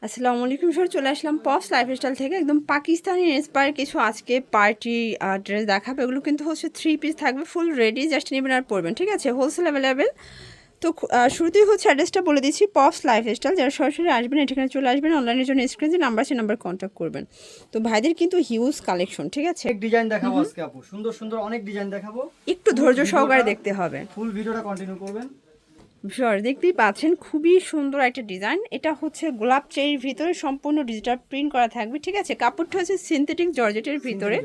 আসসালামু আলাইকুম স্যার, চলে আসলাম পপস লাইফস্টাইল থেকে একদম পাকিস্তানি ইন্সপায়ার কিছু আজকে পার্টি ড্রেস দেখাবো। এগুলো কিন্তু হচ্ছে 3 পিস থাকবে, ফুল রেডি, জাস্ট নেবেন আর পরবেন, ঠিক আছে? Wholesale available. তো শুরুতেই হচ্ছে অ্যাড্রেসটা বলে দিচ্ছি, পপস লাইফস্টাইল। যারা সরাসরি আসবেন এখানে চলে আসবেন, অনলাইনের জন্য স্ক্রিনে যে নাম্বার আছে নাম্বার কন্ট্যাক্ট করবেন। তো ভাইদের কিন্তু হিউজ কালেকশন, ঠিক আছে? এক ডিজাইন দেখাবো আজকে আপু, সুন্দর সুন্দর অনেক ডিজাইন দেখাবো। একটু ধৈর্য সহকারে দেখতে হবে, ফুল ভিডিওটা কন্টিনিউ করবেন। শিওর, দেখতেই পাচ্ছেন খুবই সুন্দর একটা ডিজাইন। এটা হচ্ছে গোলাপ চেরির ভিতরে সম্পূর্ণ ডিজিটাল প্রিন্ট করা থাকবে, ঠিক আছে? কাপড়টা হচ্ছে সিনথেটিক জর্জেটের ভিতরে,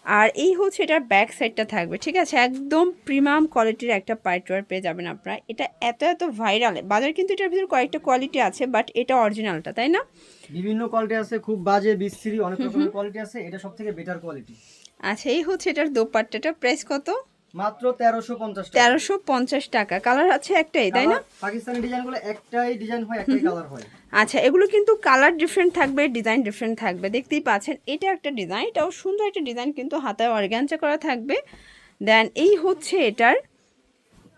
আর এই হচ্ছে এটার ব্যাক সাইডটা থাকবে, ঠিক আছে? একদম প্রিমিয়াম কোয়ালিটির একটা পার্টিওয়ার পেয়ে যাবেন আপনারা। এটা এত এত ভাইরাল, বাজার কিন্তু এটার ভিতরে কয়েকটা কোয়ালিটি আছে, বাট এটা অরিজিনালটা, তাই না? বিভিন্ন কোয়ালিটি আছে, খুব বাজে বিশ্রী অনেক রকমের কোয়ালিটি আছে, এটা সবথেকে বেটার কোয়ালিটি। আচ্ছা, এই হচ্ছে এটার দোপাট্টাটা, প্রাইস কত? মাত্র 1350 টাকা। 1350 টাকা। কালার আছে একটাই, তাই না? পাকিস্তানি ডিজাইনগুলো একটাই ডিজাইন হয়, একটাই কালার হয়। আচ্ছা, এগুলো কিন্তু কালার ডিফারেন্ট থাকবে, ডিজাইন ডিফারেন্ট থাকবে, দেখতেই পাচ্ছেন। এটা একটা ডিজাইন, এটাও সুন্দর একটা ডিজাইন, কিন্তু হাতায় অর্গানজা করা থাকবে। দেন এই হচ্ছে এটার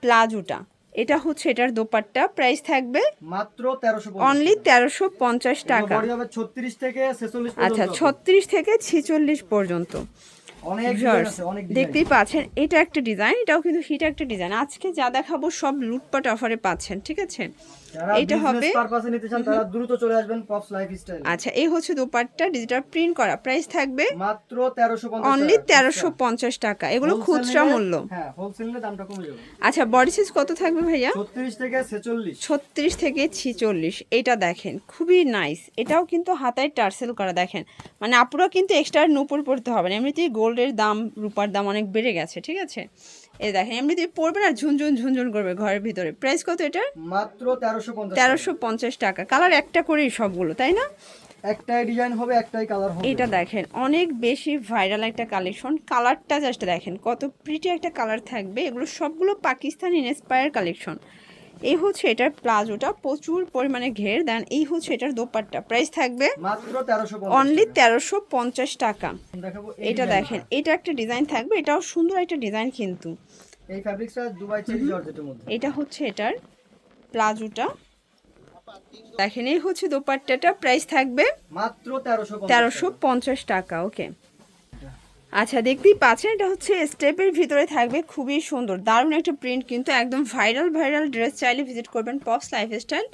প্লাজোটা, এটা হচ্ছে এটার দোপাট্টা, প্রাইস থাকবে মাত্র 1350, অনলি 1350 টাকা। বডি হবে 36 থেকে 46 পর্যন্ত। আচ্ছা, 36 থেকে 46 পর্যন্ত। অনেক ডিজাইন আছে, অনেক ডিজাইন। দেখতেই পাচ্ছেন এটা একটা ডিজাইন, এটাও কিন্তু হিট একটা ডিজাইন। আজকে যা দেখাবো সব লুটপাট অফারে পাচ্ছেন, ঠিক আছে? এটা হবে পারপাসে নিতে চান তারা দ্রুত চলে আসবেন পপস লাইফস্টাইল। আচ্ছা, এই হচ্ছে দোপাট্টা, ডিজিটাল প্রিন্ট করা, প্রাইস থাকবে মাত্র 1350 অনলি 1350 টাকা। এগুলো খুচরা মূল্য। হ্যাঁ, হোলসেলে দামটা কমে যাবে। আচ্ছা, বডি সাইজ কত থাকবে ভাইয়া? 36 থেকে 46। 36 থেকে 46। এটা দেখেন খুবই নাইস, এটাও কিন্তু হাতায় টার্সেল করা, দেখেন মানে আপুরা কিন্তু এক্সট্রা নূপুর পড়তে হবে না, এমনিতেই গোল্ডের দাম রূপার দাম অনেক বেড়ে গেছে, ঠিক আছে? এই দেখেন এমনিতেই পড়বেন আর ঝুনঝুন ঝুনঝুন করবে ঘরের ভিতরে। প্রাইস কত এটার? মাত্র 1350। 1350 টাকা। কালার একটা করেই সবগুলো, তাই না? একটাই ডিজাইন হবে, একটাই কালার হবে। এটা দেখেন অনেক বেশি ভাইরাল একটা কালেকশন, কালারটা জাস্ট দেখেন কত প্রিটি একটা কালার থাকবে। এগুলো সবগুলো পাকিস্তানি ইন্সপায়ার কালেকশন। এই হচ্ছে এটার প্লাজোটা, প্রচুর পরিমাণে ঘের। দেন এই হচ্ছে এটার দোপাট্টা, প্রাইস থাকবে মাত্র 1350, অনলি 1350 টাকা। দেখাবো এটা দেখেন, এটা একটা ডিজাইন থাকবে, এটাও সুন্দর একটা ডিজাইন কিন্তু। এই ফ্যাব্রিক্সটা দুবাই চেরি জর্জেটের মধ্যে। এটা হচ্ছে এটার প্লাজোটা, দেখেন এই হচ্ছে দোপাট্টাটা, প্রাইস থাকবে মাত্র 1350 টাকা। ওকে, আচ্ছা, দেখতেই পাচ্ছেন এটা হচ্ছে স্টেপের ভিতরে থাকবে, খুবই সুন্দর দারুণ একটা প্রিন্ট, কিন্তু একদম ভাইরাল ভাইরাল ড্রেস। চাইলে ভিজিট করবেন পপস লাইফস্টাইল।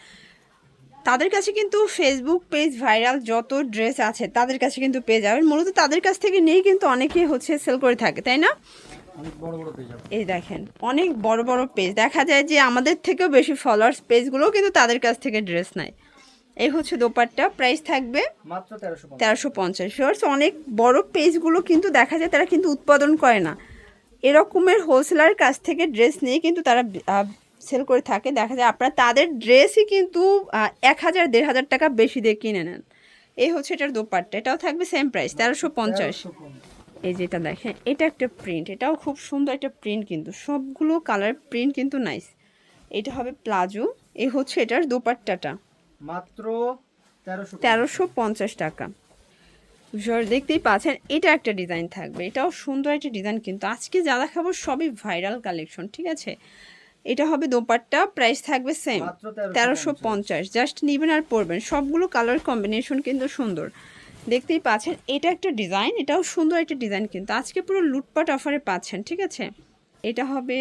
তাদের কাছে কিন্তু ফেসবুক পেজ ভাইরাল যত ড্রেস আছে তাদের কাছে কিন্তু পেয়ে যাবেন। মূলত তাদের কাছ থেকে নিয়েই কিন্তু অনেকেই হচ্ছে সেল করে থাকে, তাই না? অনেক বড় বড় পেজ আছে। এই দেখেন অনেক বড় বড় পেজ, দেখা যায় যে আমাদের থেকেও বেশি ফলোয়ার্স পেজগুলোও কিন্তু তাদের কাছ থেকে ড্রেস নেয়। এই হচ্ছে দোপাট্টা, প্রাইস থাকবে মাত্র 1350। 1350। ফিওর্স, অনেক বড় পেজগুলো কিন্তু দেখা যায় তারা কিন্তু উৎপাদন করে না, এরকমের হোলসেলার কাছ থেকে ড্রেস নিয়ে কিন্তু তারা সেল করে থাকে। দেখা যায় আপনারা তাদের ড্রেসই কিন্তু 1000 1500 টাকা বেশি দিয়ে কিনে নেন। এই হচ্ছে এটার দোপাট্টা, এটাও থাকবে সেম প্রাইস 1350। এই যেটা দেখেন এটা একটা প্রিন্ট, এটাও খুব সুন্দর একটা প্রিন্ট, কিন্তু সবগুলো কালার প্রিন্ট কিন্তু নাইস। এটা হবে প্লাজো, এই হচ্ছে এটার দোপাট্টাটা, মাত্র 1350 টাকা। দেখতেই পাচ্ছেন এটা একটা ডিজাইন থাকবে, এটাও সুন্দর একটা ডিজাইন, কিন্তু আজকে যা দেখাবো সবই ভাইরাল কালেকশন, ঠিক আছে? এটা হবে দোপাট্টা, প্রাইস থাকবে সেম 1350। জাস্ট নিবেন আর পরবেন, সবগুলো কালার কম্বিনেশন কিন্তু সুন্দর, দেখতেই পাচ্ছেন। এটা একটা ডিজাইন, এটাও সুন্দর একটা ডিজাইন, কিন্তু আজকে পুরো লুটপাট অফারে পাচ্ছেন, ঠিক আছে? এটা হবে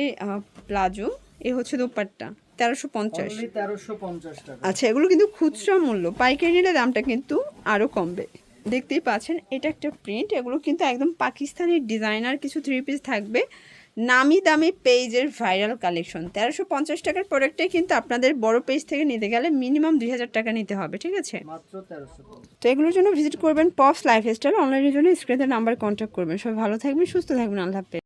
প্লাজো, এ হচ্ছে দোপাট্টা 1350। 1350 টাকা। আচ্ছা, এগুলো কিন্তু খুচরা মূল্য, পাইকারি নিলে দামটা কিন্তু আরও কমবে। দেখতেই পাচ্ছেন এটা একটা প্রিন্ট, এগুলো কিন্তু একদম পাকিস্তানি ডিজাইনার কিছু 3 পিস থাকবে, নামি দামি পেজের ভাইরাল কালেকশন। 1350 টাকার প্রোডাক্টটাই কিন্তু আপনাদের বড় পেজ থেকে নিতে গেলে মিনিমাম 2000 টাকা নিতে হবে, ঠিক আছে? মাত্র 1350। তো এগুলোর জন্য ভিজিট করবেন পপস লাইফস্টাইল, অনলাইনের জন্য স্ক্রিনের নাম্বার কন্ট্যাক্ট করবেন। সবাই ভালো থাকবেন, সুস্থ থাকবেন, আল্লাহ হাফেজ।